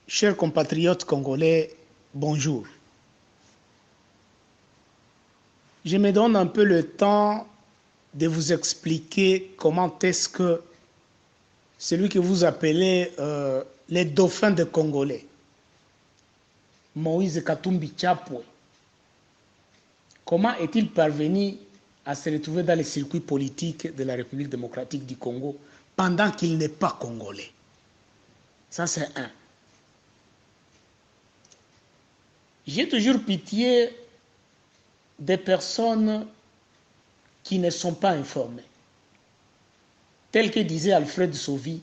Chers compatriotes congolais, bonjour. Je me donne un peu le temps de vous expliquer comment est-ce que celui que vous appelez les dauphins de Congolais, Moïse Katumbi Chapwe, comment est-il parvenu à se retrouver dans les circuits politiques de la République démocratique du Congo pendant qu'il n'est pas congolais? Ça, c'est un. J'ai toujours pitié des personnes qui ne sont pas informées. Tel que disait Alfred Sauvy,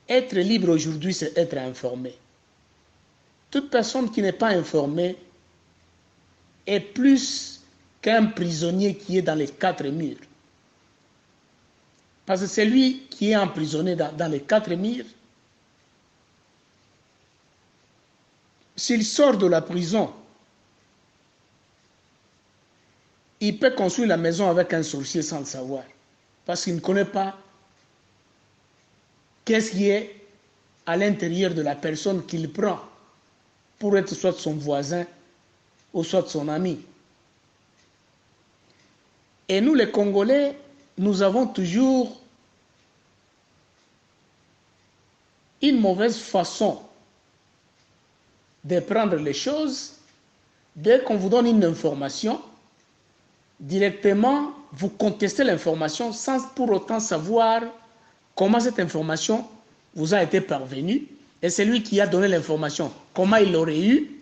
être libre aujourd'hui, c'est être informé. Toute personne qui n'est pas informée est plus qu'un prisonnier qui est dans les quatre murs. Parce que celui qui est emprisonné dans les quatre murs, s'il sort de la prison, il peut construire la maison avec un sorcier sans le savoir. Parce qu'il ne connaît pas qu'est-ce qui est à l'intérieur de la personne qu'il prend pour être soit son voisin ou soit son ami. Et nous, les Congolais, nous avons toujours une mauvaise façon de prendre les choses. Dès qu'on vous donne une information, directement, vous contestez l'information sans pour autant savoir comment cette information vous a été parvenue et celui qui a donné l'information, comment il l'aurait eu,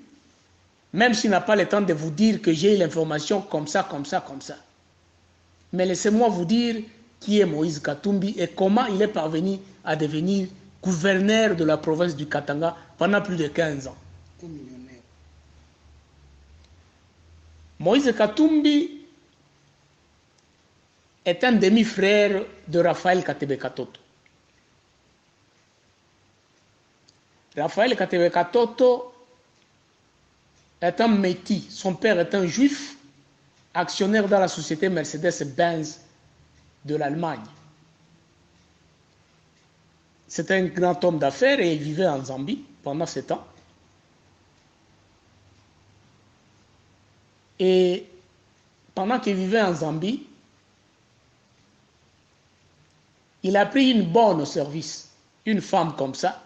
même s'il n'a pas le temps de vous dire que j'ai eu l'information comme ça, comme ça, comme ça. Mais laissez-moi vous dire qui est Moïse Katumbi et comment il est parvenu à devenir gouverneur de la province du Katanga pendant plus de 15 ans. Moïse Katumbi est un demi-frère de Raphaël Katebe Katoto. Raphaël Katebe Katoto est un métis. Son père est un juif, actionnaire dans la société Mercedes-Benz de l'Allemagne. C'était un grand homme d'affaires et il vivait en Zambie pendant 7 ans. Et pendant qu'il vivait en Zambie, il a pris une bonne au service, une femme comme ça,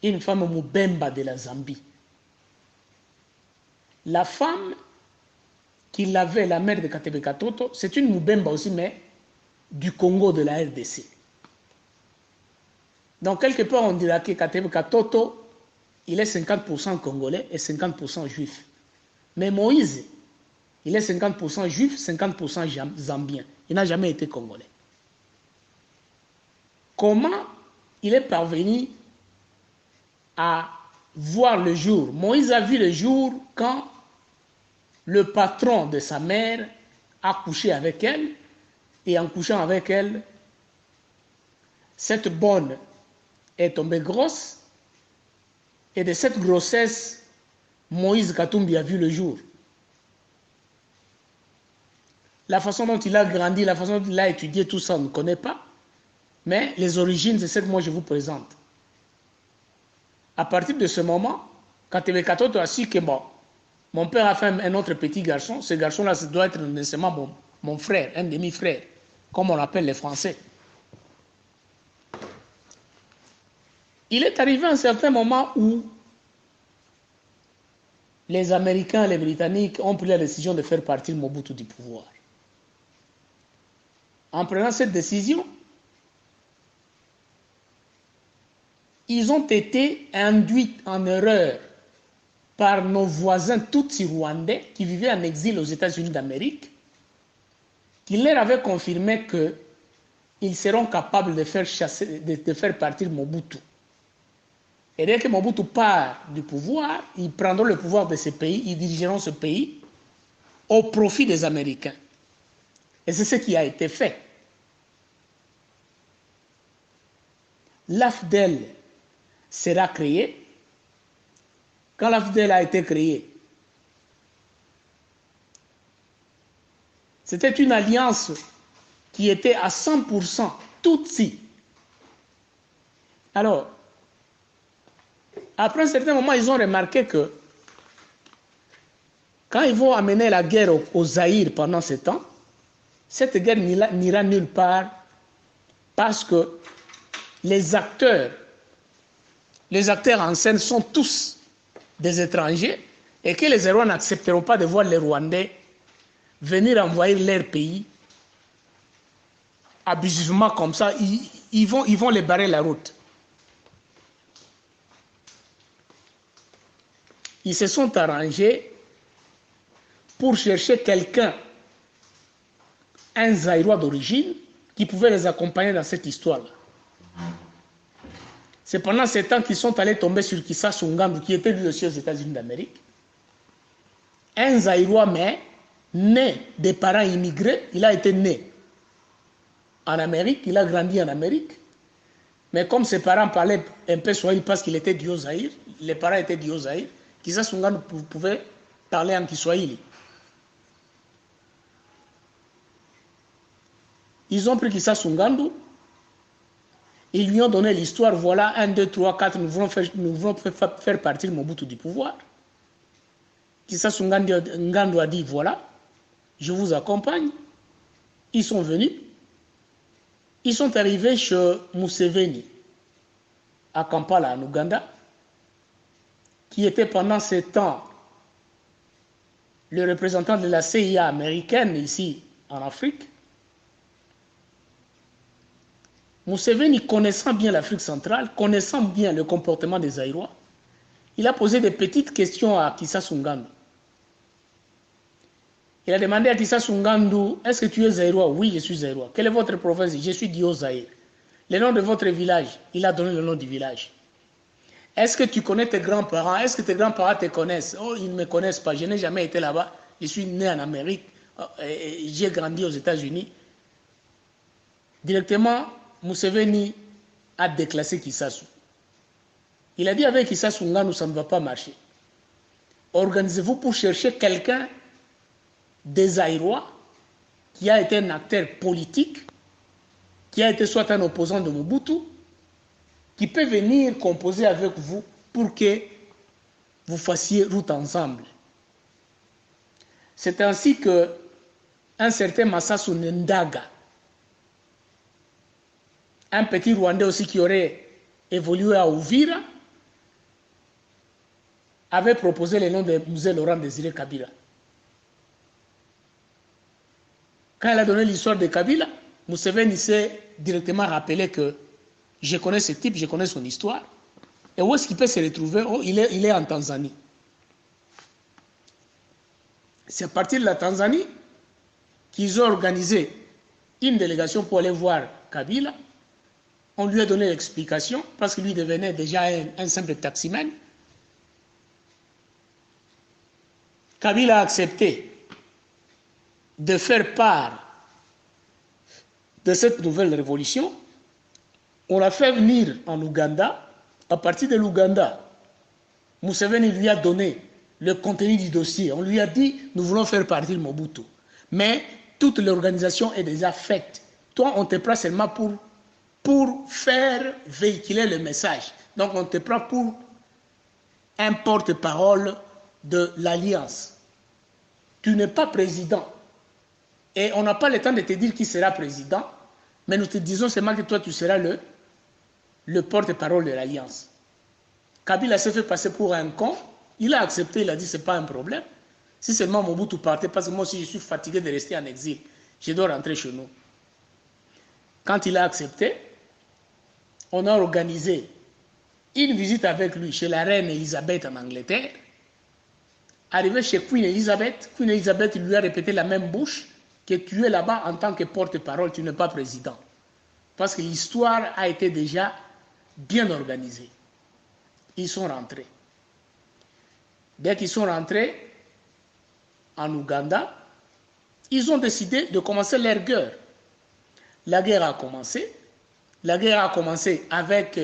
une femme Mubemba de la Zambie. La femme qu'il avait, la mère de Katebe Katoto, c'est une Mubemba aussi, mais du Congo, de la RDC. Donc, quelque part, on dirait que Katebe Katoto, il est 50% congolais et 50% juif. Mais Moïse, il est 50% juif, 50% zambien. Il n'a jamais été congolais. Comment il est parvenu à voir le jour? Moïse a vu le jour quand le patron de sa mère a couché avec elle, et en couchant avec elle, cette bonne est tombée grosse, et de cette grossesse, Moïse Katumbi a vu le jour. La façon dont il a grandi, la façon dont il a étudié, tout ça, on ne connaît pas, mais les origines, c'est ce que moi je vous présente. À partir de ce moment, Katebe Katoto a su que bon, mon père a fait un autre petit garçon. Ce garçon-là, ça doit être nécessairement mon frère, un demi-frère, comme on l'appelle les Français. Il est arrivé à un certain moment où les Américains et les Britanniques ont pris la décision de faire partir Mobutu du pouvoir. En prenant cette décision, ils ont été induits en erreur par nos voisins Tutsi rwandais qui vivaient en exil aux États-Unis d'Amérique, qui leur avaient confirmé qu'ils seront capables de faire partir Mobutu. Et dès que Mobutu part du pouvoir, ils prendront le pouvoir de ce pays, ils dirigeront ce pays au profit des Américains. Et c'est ce qui a été fait. L'AFDEL sera créé. Quand l'AFDEL a été créé, c'était une alliance qui était à 100% Tutsi. Alors, Après un certain moment, ils ont remarqué que quand ils vont amener la guerre au Zaïre pendant ce temps, cette guerre n'ira nulle part parce que les acteurs en scène sont tous des étrangers et que les Zaïrois n'accepteront pas de voir les Rwandais venir envahir leur pays abusivement comme ça. Ils vont les barrer la route. Ils se sont arrangés pour chercher quelqu'un, un Zaïrois d'origine, qui pouvait les accompagner dans cette histoire-là. C'est pendant ce temps qu'ils sont allés tomber sur Kissa Sungandu, qui était lui aussi aux États-Unis d'Amérique. Un Zaïrois, mais né des parents immigrés, il a été né en Amérique, il a grandi en Amérique. Mais comme ses parents parlaient un peu swahili parce qu'il était du Zaïre, les parents étaient du Zaïre, Kissa Sungandu pouvait parler en Kiswahili. Ils ont pris Kissa Sungandu, ils lui ont donné l'histoire, voilà, 1, 2, 3, 4, nous voulons faire partir Mobutu du pouvoir. Kissa Sungandu a dit, voilà, je vous accompagne. Ils sont venus, ils sont arrivés chez Museveni, à Kampala, en Ouganda, qui était pendant ce temps le représentant de la CIA américaine ici en Afrique. Museveni, connaissant bien l'Afrique centrale, connaissant bien le comportement des Zaïrois, il a posé des petites questions à Kissa Sungandu. Il a demandé à Kissa Sungandu, est-ce que tu es Zaïrois? Oui, je suis Zaïrois. Quelle est votre province? Je suis du Haut-Zaïre. Le nom de votre village? Il a donné le nom du village. Est-ce que tu connais tes grands-parents? Est-ce que tes grands-parents te connaissent? Oh, ils ne me connaissent pas. Je n'ai jamais été là-bas. Je suis né en Amérique. J'ai grandi aux États-Unis. Directement, Museveni a déclassé Kissasu. Il a dit avec Kissa Sungandu, ça ne va pas marcher. Organisez-vous pour chercher quelqu'un des Zaïrois qui a été un acteur politique, qui a été soit un opposant de Mobutu, qui peut venir composer avec vous pour que vous fassiez route ensemble. C'est ainsi que un certain Massasu Ndendaga, un petit Rwandais aussi qui aurait évolué à Uvira, avait proposé le nom de Musée Laurent Désiré Kabila. Quand il a donné l'histoire de Kabila, Museveni s'est directement rappelé que je connais ce type, je connais son histoire. Et où est-ce qu'il peut se retrouver? Oh, il est en Tanzanie. C'est à partir de la Tanzanie qu'ils ont organisé une délégation pour aller voir Kabila. On lui a donné l'explication parce qu'il lui devenait déjà un simple taximan. Kabila a accepté de faire part de cette nouvelle révolution. On l'a fait venir en Ouganda. À partir de l'Ouganda, Museveni lui a donné le contenu du dossier. On lui a dit, nous voulons faire partir Mobutu. Mais toute l'organisation est déjà faite. Toi, on te prend seulement pour faire véhiculer le message. Donc, on te prend pour un porte-parole de l'Alliance. Tu n'es pas président. Et on n'a pas le temps de te dire qui sera président, mais nous te disons seulement que toi, tu seras le porte-parole de l'Alliance. Kabila s'est fait passer pour un con. Il a accepté, il a dit, ce n'est pas un problème. Si seulement Mobutu partait, parce que moi aussi, je suis fatigué de rester en exil. Je dois rentrer chez nous. Quand il a accepté, on a organisé une visite avec lui chez la reine Elisabeth en Angleterre. Arrivé chez Queen Elizabeth lui a répété la même bouche que tu es là-bas en tant que porte-parole, tu n'es pas président. Parce que l'histoire a été déjà bien organisée. Ils sont rentrés. Dès qu'ils sont rentrés en Ouganda, ils ont décidé de commencer leur guerre. La guerre a commencé. La guerre a commencé avec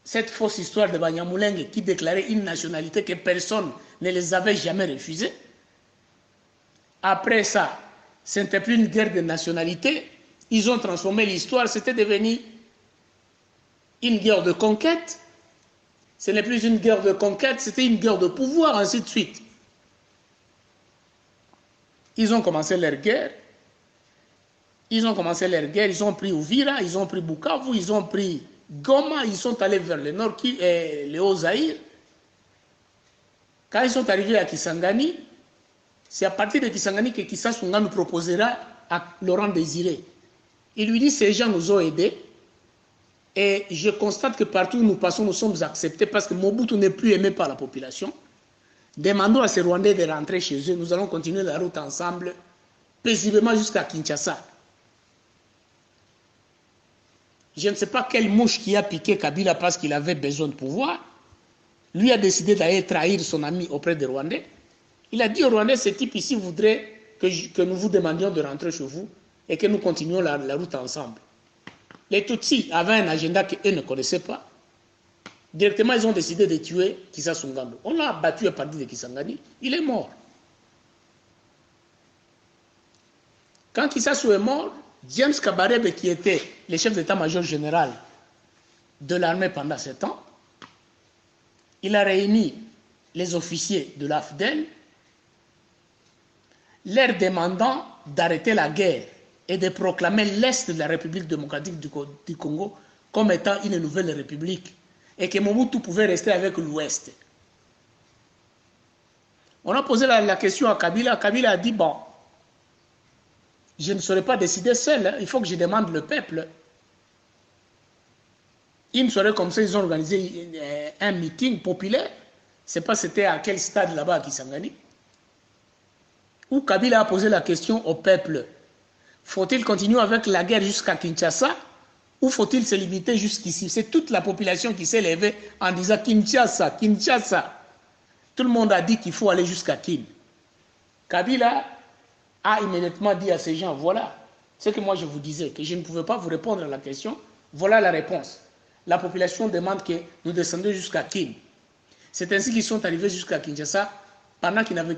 cette fausse histoire de Banyamulenge qui déclarait une nationalité que personne ne les avait jamais refusée. Après ça, ce n'était plus une guerre de nationalité. Ils ont transformé l'histoire. C'était devenu une guerre de conquête. Ce n'est plus une guerre de conquête, c'était une guerre de pouvoir, ainsi de suite. Ils ont commencé leur guerre. Ils ont pris Uvira, ils ont pris Bukavu, ils ont pris Goma, ils sont allés vers le nord, le Haut-Zaïre. Quand ils sont arrivés à Kisangani, c'est à partir de Kisangani que Kissa Sunga nous proposera à Laurent Désiré. Il lui dit, ces gens nous ont aidés. Et je constate que partout où nous passons, nous sommes acceptés parce que Mobutu n'est plus aimé par la population. Demandons à ces Rwandais de rentrer chez eux. Nous allons continuer la route ensemble, paisiblement jusqu'à Kinshasa. Je ne sais pas quelle mouche qui a piqué Kabila parce qu'il avait besoin de pouvoir. Lui a décidé d'aller trahir son ami auprès des Rwandais. Il a dit aux Rwandais, ce type ici voudrait que nous vous demandions de rentrer chez vous et que nous continuions la route ensemble. Les Tutsis avaient un agenda qu'eux ne connaissaient pas. Directement, ils ont décidé de tuer Kissa Sungando. On l'a abattu à partir de Kisangani. Il est mort. Quand Kissa Sungando est mort, James Kabarebe, qui était le chef d'état-major général de l'armée pendant 7 ans, il a réuni les officiers de l'AFDEL, leur demandant d'arrêter la guerre et de proclamer l'Est de la République démocratique du Congo comme étant une nouvelle république et que Mobutu pouvait rester avec l'Ouest. On a posé la question à Kabila. Kabila a dit, bon, je ne saurais pas décider seul, hein. Il faut que je demande le peuple. Une soirée comme ça, ils ont organisé un meeting populaire. Je ne sais pas c'était à quel stade là-bas à Kisangani. Où Kabila a posé la question au peuple. Faut-il continuer avec la guerre jusqu'à Kinshasa ou faut-il se limiter jusqu'ici? C'est toute la population qui s'est levée en disant Kinshasa, Kinshasa. Tout le monde a dit qu'il faut aller jusqu'à Kin. Kabila a immédiatement dit à ces gens, voilà ce que moi je vous disais, que je ne pouvais pas vous répondre à la question, voilà la réponse. La population demande que nous descendions jusqu'à Kin. C'est ainsi qu'ils sont arrivés jusqu'à Kinshasa pendant qu'ils n'avaient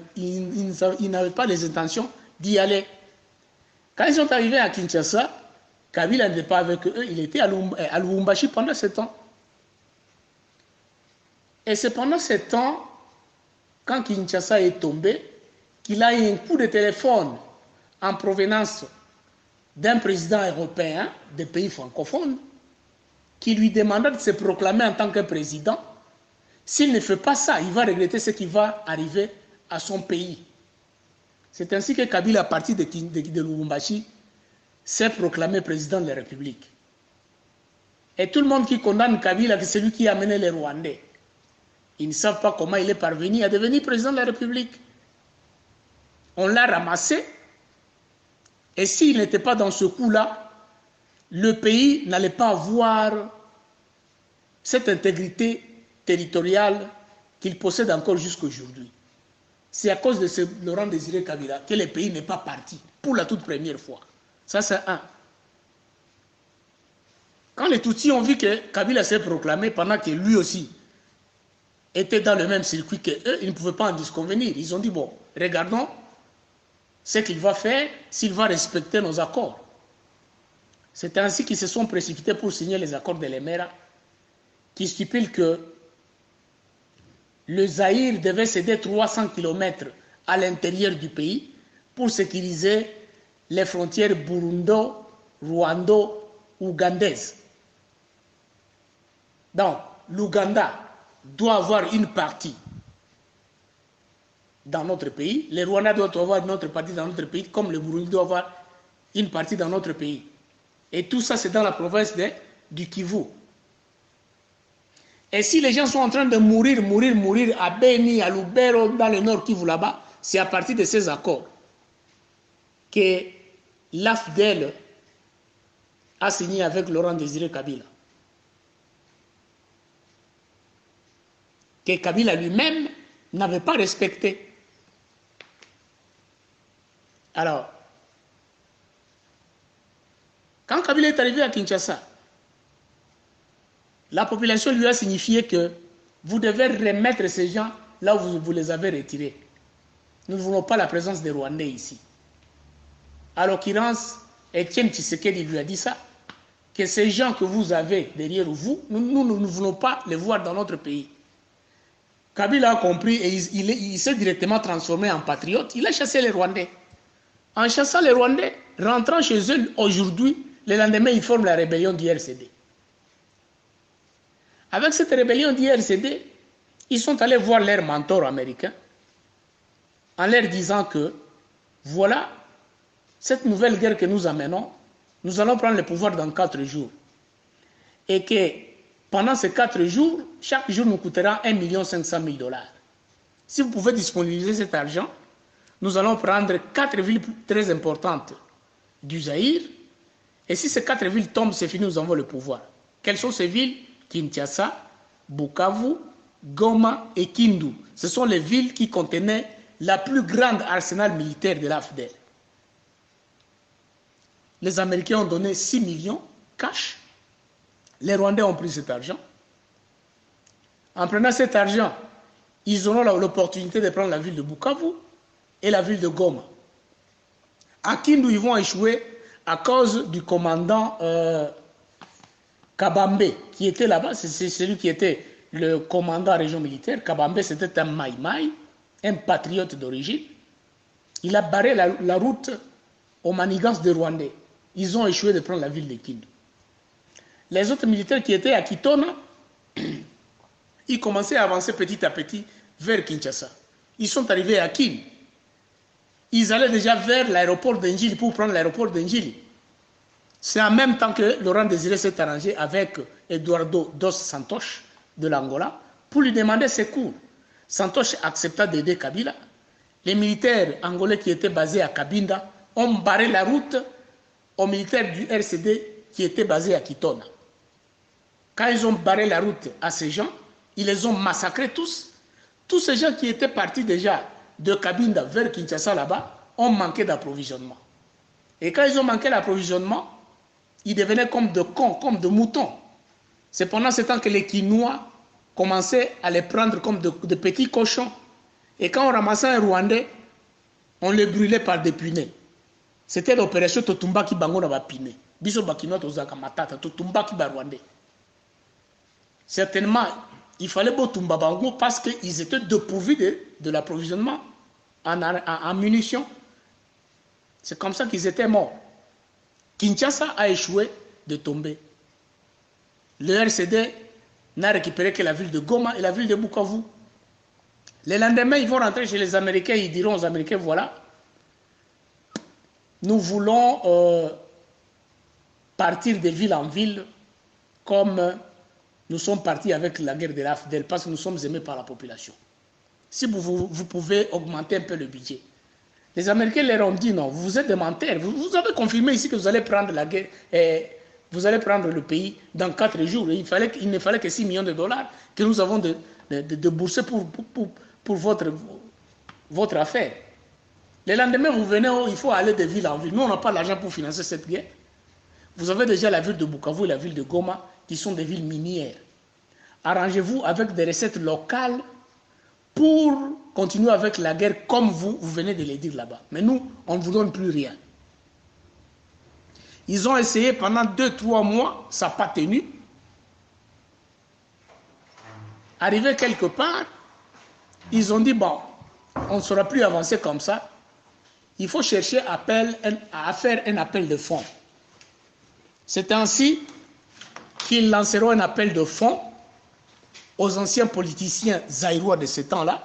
pas les intentions d'y aller. Quand ils sont arrivés à Kinshasa, Kabila n'était pas avec eux, il était à Lubumbashi pendant 7 ans. Et c'est pendant 7 ans, quand Kinshasa est tombé, qu'il a eu un coup de téléphone en provenance d'un président européen des pays francophones qui lui demanda de se proclamer en tant que président. S'il ne fait pas ça, il va regretter ce qui va arriver à son pays. C'est ainsi que Kabila, à partir de Lubumbashi, s'est proclamé président de la République. Et tout le monde qui condamne Kabila, c'est celui qui a amené les Rwandais. Ils ne savent pas comment il est parvenu à devenir président de la République. On l'a ramassé. Et s'il n'était pas dans ce coup-là, le pays n'allait pas avoir cette intégrité territoriale qu'il possède encore jusqu'à aujourd'hui. C'est à cause de ce Laurent Désiré Kabila que le pays n'est pas parti pour la toute première fois. Ça, c'est un. Quand les Tutsis ont vu que Kabila s'est proclamé pendant que lui aussi était dans le même circuit qu'eux, ils ne pouvaient pas en disconvenir. Ils ont dit, bon, regardons ce qu'il va faire s'il va respecter nos accords. C'est ainsi qu'ils se sont précipités pour signer les accords de l'Emera qui stipulent que le Zaïre devait céder 300 km à l'intérieur du pays pour sécuriser les frontières burundo-rwando-ougandaises. Donc, l'Ouganda doit avoir une partie dans notre pays, le Rwanda doit avoir une autre partie dans notre pays, comme le Burundi doit avoir une partie dans notre pays. Et tout ça, c'est dans la province du Kivu. Et si les gens sont en train de mourir à Beni, à Lubero, dans le nord Kivu là-bas, c'est à partir de ces accords que l'AFDEL a signé avec Laurent Désiré Kabila. Que Kabila lui-même n'avait pas respecté. Alors, quand Kabila est arrivé à Kinshasa, la population lui a signifié que vous devez remettre ces gens là où vous les avez retirés. Nous ne voulons pas la présence des Rwandais ici. À l'occurrence, Etienne Tshisekedi lui a dit ça. que ces gens que vous avez derrière vous, nous ne voulons pas les voir dans notre pays. Kabila a compris et il s'est directement transformé en patriote. Il a chassé les Rwandais. En chassant les Rwandais, rentrant chez eux aujourd'hui, le lendemain, ils forment la rébellion du RCD. Avec cette rébellion du RCD, ils sont allés voir leur mentor américain en leur disant que voilà, cette nouvelle guerre que nous amenons, nous allons prendre le pouvoir dans 4 jours. Et que pendant ces 4 jours, chaque jour nous coûtera 1 500 000 $. Si vous pouvez disponibiliser cet argent, nous allons prendre 4 villes très importantes du Zaïre. Et si ces 4 villes tombent, c'est fini, nous avons le pouvoir. Quelles sont ces villes? Kinshasa, Bukavu, Goma et Kindu. Ce sont les villes qui contenaient la plus grande arsenal militaire de l'AFDEL. Les Américains ont donné 6 millions cash. Les Rwandais ont pris cet argent. En prenant cet argent, ils auront l'opportunité de prendre la ville de Bukavu et la ville de Goma. À Kindu, ils vont échouer à cause du commandant Kabambe, qui était là-bas. C'est celui qui était le commandant région militaire. Kabambe, c'était un Maï-Maï, un patriote d'origine. Il a barré la route aux manigances des Rwandais. Ils ont échoué de prendre la ville de Kindu. Les autres militaires qui étaient à Kitona, ils commençaient à avancer petit à petit vers Kinshasa. Ils sont arrivés à Kin. Ils allaient déjà vers l'aéroport d'Engili pour prendre l'aéroport d'Engili. C'est en même temps que Laurent Désiré s'est arrangé avec Eduardo dos Santos de l'Angola pour lui demander secours. Santos accepta d'aider Kabila. Les militaires angolais qui étaient basés à Kabinda ont barré la route aux militaires du RCD qui étaient basés à Kitona. Quand ils ont barré la route à ces gens, ils les ont massacrés tous. Tous ces gens qui étaient partis déjà de Kabinda vers Kinshasa là-bas ont manqué d'approvisionnement. Et quand ils ont manqué d'approvisionnement, ils devenaient comme de cons, comme de moutons. C'est pendant ce temps que les Kinois commençaient à les prendre comme de petits cochons. Et quand on ramassait un Rwandais, on les brûlait par des punais. C'était l'opération Totumba qui bango na bapine. Biso bakinois tozaka matata, Totumba qui ba Rwandais. Certainement, il fallait Botumba bango parce qu'ils étaient dépourvus de l'approvisionnement en munitions. C'est comme ça qu'ils étaient morts. Kinshasa a échoué de tomber. Le RCD n'a récupéré que la ville de Goma et la ville de Bukavu. Le lendemain, ils vont rentrer chez les Américains, ils diront aux Américains, voilà, nous voulons partir de ville en ville comme nous sommes partis avec la guerre de l'AFDEL parce que nous sommes aimés par la population. Si vous pouvez augmenter un peu le budget. Les Américains leur ont dit non, vous êtes des menteurs. Vous avez confirmé ici que vous allez prendre la guerre, vous allez prendre le pays dans 4 jours. Il ne fallait que 6 millions de dollars que nous avons de bourser pour votre affaire. Le lendemain, vous venez, il faut aller de ville en ville. Nous, on n'a pas l'argent pour financer cette guerre. Vous avez déjà la ville de Bukavu et la ville de Goma qui sont des villes minières. Arrangez-vous avec des recettes locales pour continuer avec la guerre comme vous venez de le dire là-bas. Mais nous, on ne vous donne plus rien. Ils ont essayé pendant 2-3 mois, ça n'a pas tenu. Arrivé quelque part, ils ont dit, bon, on ne saura plus avancer comme ça. Il faut chercher à faire un appel de fonds. C'est ainsi qu'ils lanceront un appel de fonds aux anciens politiciens zaïrois de ce temps-là.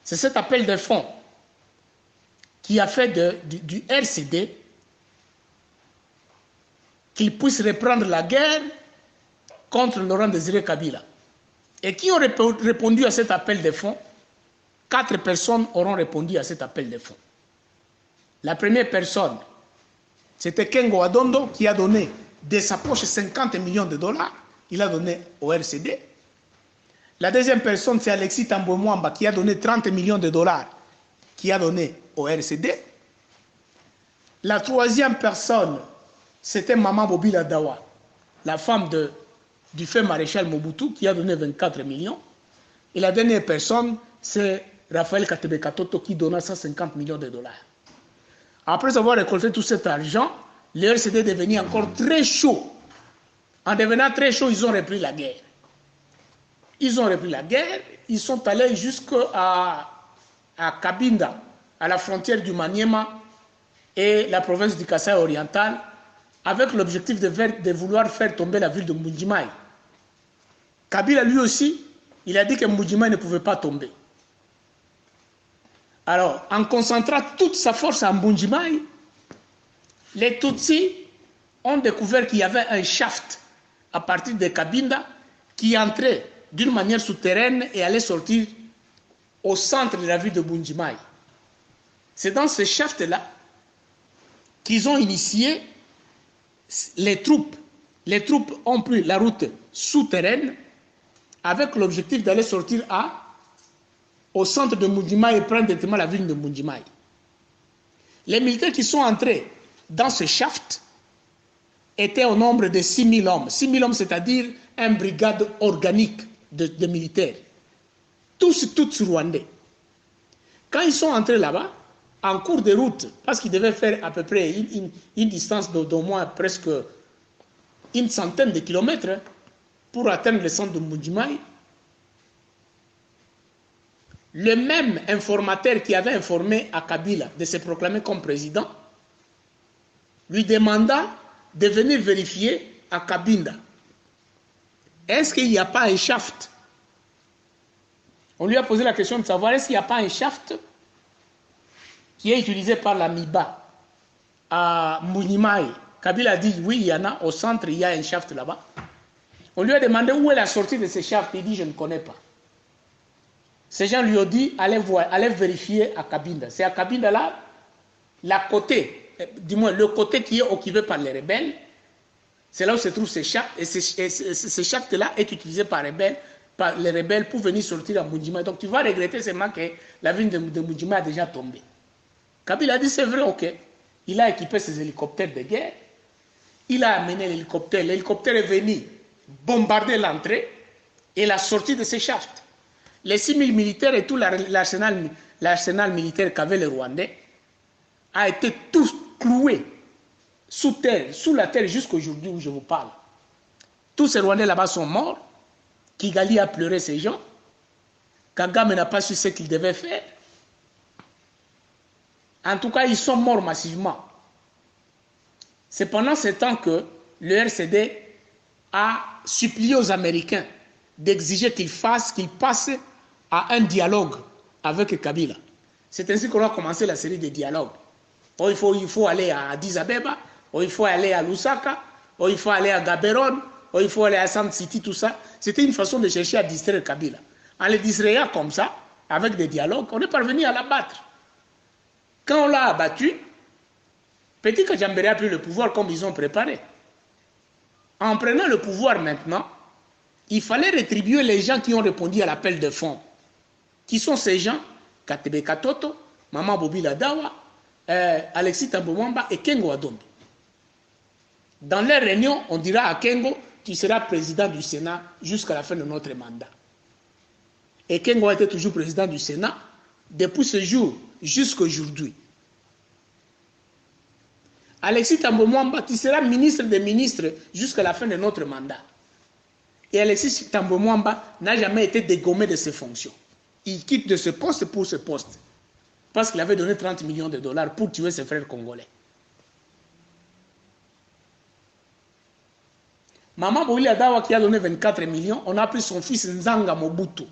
C'est cet appel de fonds qui a fait du RCD qu'il puisse reprendre la guerre contre Laurent Désiré Kabila. Et qui ont répondu à cet appel de fonds? 4 personnes auront répondu à cet appel de fonds. La première personne, c'était Kengo Adondo qui a donné de sa poche 50 millions de dollars. Il a donné au RCD. La deuxième personne, c'est Alexis Tambo Mwamba qui a donné 30 millions de dollars, qui a donné au RCD. La troisième personne, c'était Maman Bobila Dawa, la femme du fait maréchal Mobutu, qui a donné 24 millions. Et la dernière personne, c'est Raphaël Katebe Katoto qui donna 150 millions de dollars. Après avoir récolté tout cet argent, le RCD est devenu encore très chaud. En devenant très chaud, ils ont repris la guerre. Ils ont repris la guerre, ils sont allés jusqu'à Cabinda, à la frontière du Maniema et la province du Kasaï oriental, avec l'objectif de vouloir faire tomber la ville de Mbujimai. Kabila, lui aussi, il a dit que Mbujimai ne pouvait pas tomber. Alors, en concentrant toute sa force à Mbujimai, les Tutsis ont découvert qu'il y avait un shaft à partir de Cabinda qui entrait d'une manière souterraine et allait sortir au centre de la ville de Mbujimai. C'est dans ce shaft-là qu'ils ont initié les troupes. Les troupes ont pris la route souterraine avec l'objectif d'aller sortir au centre de Mbujimai et prendre directement la ville de Mbujimai. Les militaires qui sont entrés dans ce shaft étaient au nombre de 6 000 hommes. 6 000 hommes, c'est-à-dire une brigade organique de militaires. Tous rwandais. Quand ils sont entrés là-bas, en cours de route, parce qu'ils devaient faire à peu près une distance d'au moins presque une centaine de kilomètres pour atteindre le centre de Mbujimai, le même informateur qui avait informé à Kabila de se proclamer comme président lui demanda de venir vérifier à Cabinda. Est-ce qu'il n'y a pas un shaft? On lui a posé la question de savoir est-ce qu'il n'y a pas un shaft qui est utilisé par la MIBA à Mbujimai. Kabila a dit oui, il y en a. Au centre, il y a un shaft là-bas. On lui a demandé où est la sortie de ce shaft. Il dit je ne connais pas. Ces gens lui ont dit allez vérifier à Cabinda. C'est à Cabinda là, le côté qui est occupé par les rebelles. C'est là où se trouve ce shaft. Et ce shaft-là est utilisé par les rebelles pour venir sortir à Mbujimai. Donc tu vas regretter seulement que la ville de Mbujimai a déjà tombé. Kabila a dit c'est vrai, ok. Il a équipé ses hélicoptères de guerre. Il a amené l'hélicoptère. L'hélicoptère est venu bombarder l'entrée et la sortie de ce shaft. Les 6 000 militaires et tout l'arsenal militaire qu'avaient les Rwandais a été tous cloués sous terre, sous la terre jusqu'aujourd'hui où je vous parle. Tous ces Rwandais là-bas sont morts. Kigali a pleuré ces gens. Kagame n'a pas su ce qu'il devait faire. En tout cas, ils sont morts massivement. C'est pendant ce temps que le RCD a supplié aux Américains d'exiger qu'ils passent à un dialogue avec Kabila. C'est ainsi qu'on a commencé la série de dialogues. Oh, il faut aller à Addis Abeba, oh, il faut aller à Lusaka, oh, il faut aller à Gaborone, oh, il faut aller à Sand City, tout ça. C'était une façon de chercher à distraire Kabila. En le distrayant comme ça, avec des dialogues, on est parvenu à l'abattre. Quand on l'a abattu, Petit Kajambere a pris le pouvoir comme ils ont préparé. En prenant le pouvoir maintenant, il fallait rétribuer les gens qui ont répondu à l'appel de fonds. Qui sont ces gens? Katebe Katoto, Maman Bobila Dawa, Alexis Thambwe Mwamba et Kengo Adombi. Dans les réunions, on dira à Kengo, tu seras président du Sénat jusqu'à la fin de notre mandat. Et Kengo a été toujours président du Sénat depuis ce jour jusqu'à aujourd'hui. Alexis Thambwe Mwamba, tu seras ministre des ministres jusqu'à la fin de notre mandat. Et Alexis Thambwe Mwamba n'a jamais été dégommé de ses fonctions. Il quitte de ce poste pour ce poste. Parce qu'il avait donné 30 millions de dollars pour tuer ses frères congolais. Maman Bobila Dawa qui a donné 24 millions, on a pris son fils Nzanga Mobutu,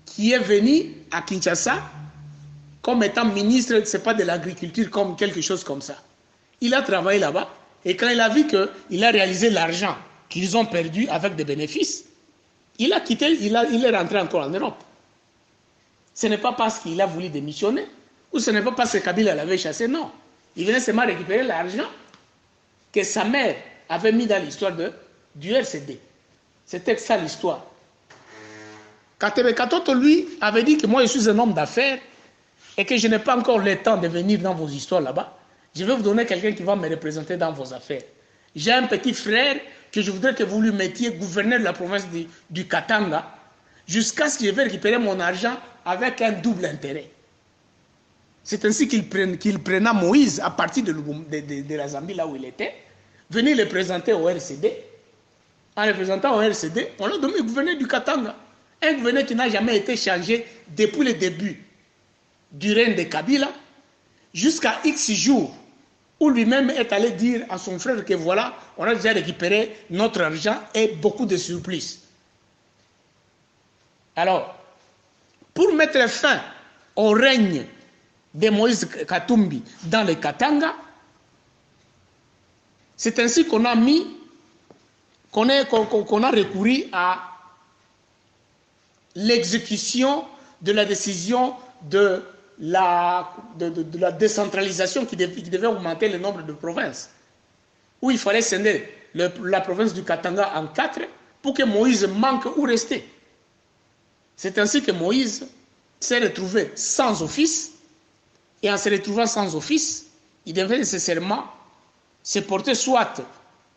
qui est venu à Kinshasa comme étant ministre, c'est pas de l'agriculture, comme quelque chose comme ça. Il a travaillé là-bas et quand il a vu qu'il a réalisé l'argent qu'ils ont perdu avec des bénéfices, il a quitté, il est rentré encore en Europe. Ce n'est pas parce qu'il a voulu démissionner ou ce n'est pas parce que Kabila l'avait chassé, non. Il venait seulement récupérer l'argent que sa mère avait mis dans l'histoire du RCD. C'était ça l'histoire. Katebe Katoto, lui, avait dit que moi je suis un homme d'affaires et que je n'ai pas encore le temps de venir dans vos histoires là-bas. Je vais vous donner quelqu'un qui va me représenter dans vos affaires. J'ai un petit frère que je voudrais que vous lui mettiez gouverneur de la province du Katanga jusqu'à ce que je vais récupérer mon argent avec un double intérêt. C'est ainsi qu'il prena Moïse à partir de la Zambie, là où il était, venir le présenter au RCD. En le présentant au RCD, on a donné le gouverneur du Katanga. Un gouverneur qui n'a jamais été changé depuis le début du règne de Kabila jusqu'à X jours où lui-même est allé dire à son frère que voilà, on a déjà récupéré notre argent et beaucoup de surplus. Alors, pour mettre fin au règne de Moïse Katumbi dans le Katanga, c'est ainsi qu'on a recouru à l'exécution de la décision de la décentralisation qui devait augmenter le nombre de provinces, où il fallait scinder la province du Katanga en 4 pour que Moïse manque ou reste. C'est ainsi que Moïse s'est retrouvé sans office, et en se retrouvant sans office, il devait nécessairement se porter soit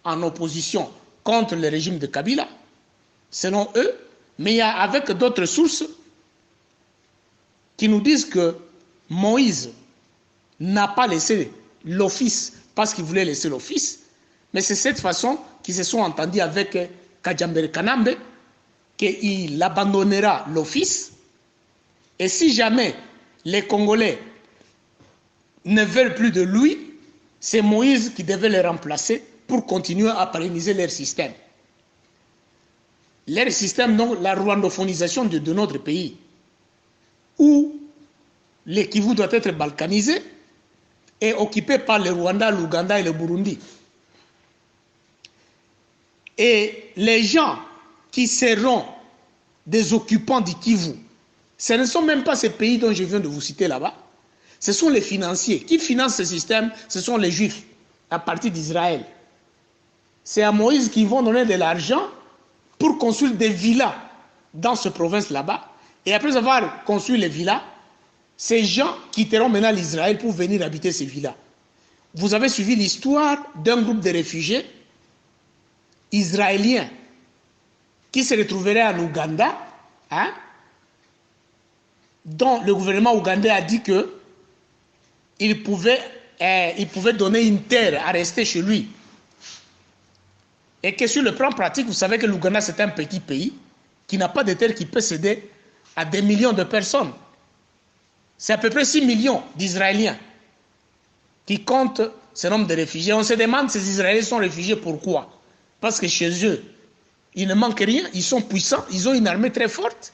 en opposition contre le régime de Kabila, selon eux, mais il y a avec d'autres sources qui nous disent que Moïse n'a pas laissé l'office parce qu'il voulait laisser l'office, mais c'est cette façon qu'ils se sont entendus avec Kajambere Kanambe qu'il abandonnera l'office, et si jamais les Congolais ne veulent plus de lui, c'est Moïse qui devait les remplacer pour continuer à pérenniser leur système. Leur système, donc la rwandophonisation de notre pays, où le Kivu doit être balkanisé et occupé par le Rwanda, l'Ouganda et le Burundi. Et les gens qui seront des occupants du Kivu, ce ne sont même pas ces pays dont je viens de vous citer là-bas, ce sont les financiers. Qui financent ce système? Ce sont les Juifs, à partir d'Israël. C'est à Moïse qu'ils vont donner de l'argent pour construire des villas dans cette province là-bas. Et après avoir construit les villas, ces gens quitteront maintenant l'Israël pour venir habiter ces villas. Vous avez suivi l'histoire d'un groupe de réfugiés israéliens qui se retrouveraient en Ouganda, hein, dont le gouvernement ougandais a dit qu'il pouvait donner une terre à rester chez lui. Et que sur le plan pratique, vous savez que l'Ouganda, c'est un petit pays qui n'a pas de terre qui peut céder à des millions de personnes. C'est à peu près 6 millions d'Israéliens qui comptent ce nombre de réfugiés. On se demande, ces Israéliens sont réfugiés pourquoi? Parce que chez eux, il ne manque rien, ils sont puissants, ils ont une armée très forte,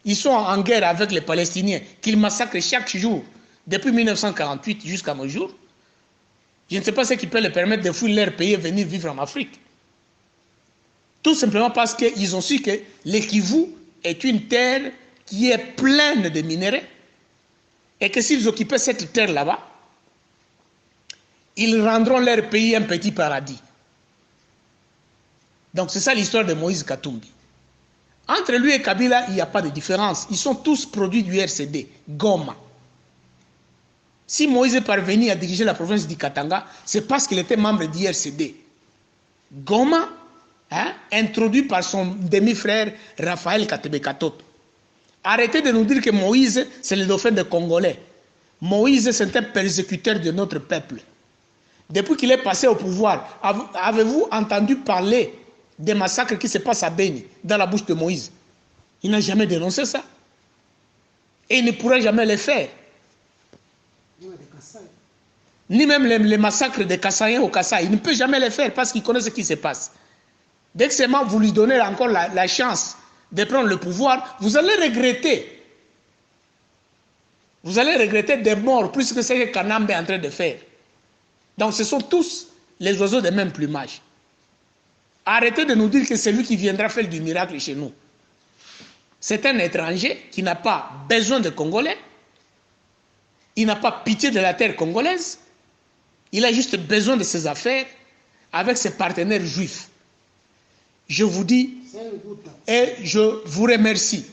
ils sont en guerre avec les Palestiniens, qu'ils massacrent chaque jour, depuis 1948 jusqu'à nos jours. Je ne sais pas ce qui peut leur permettre de fuir leur pays et venir vivre en Afrique. Tout simplement parce qu'ils ont su que le Kivu est une terre qui est pleine de minéraux et que s'ils occupaient cette terre là-bas, ils rendront leur pays un petit paradis. Donc c'est ça l'histoire de Moïse Katumbi. Entre lui et Kabila, il n'y a pas de différence. Ils sont tous produits du RCD, Goma. Si Moïse est parvenu à diriger la province du Katanga, c'est parce qu'il était membre du RCD. Goma, hein, introduit par son demi-frère Raphaël Katebe Katot. Arrêtez de nous dire que Moïse, c'est le dauphin des Congolais. Moïse, c'est un persécuteur de notre peuple. Depuis qu'il est passé au pouvoir, avez-vous entendu parler des massacres qui se passent à Beni, dans la bouche de Moïse? Il n'a jamais dénoncé ça. Et il ne pourrait jamais le faire. Ni même les massacres des Kassaïens au Kassai. Il ne peut jamais le faire parce qu'il connaît ce qui se passe. Dès que seulement vous lui donnez encore la chance de prendre le pouvoir, vous allez regretter. Vous allez regretter des morts plus que ce que Kanambe est en train de faire. Donc ce sont tous les oiseaux de même plumage. Arrêtez de nous dire que c'est lui qui viendra faire du miracle chez nous. C'est un étranger qui n'a pas besoin de Congolais. Il n'a pas pitié de la terre congolaise. Il a juste besoin de ses affaires avec ses partenaires juifs. Je vous dis et je vous remercie.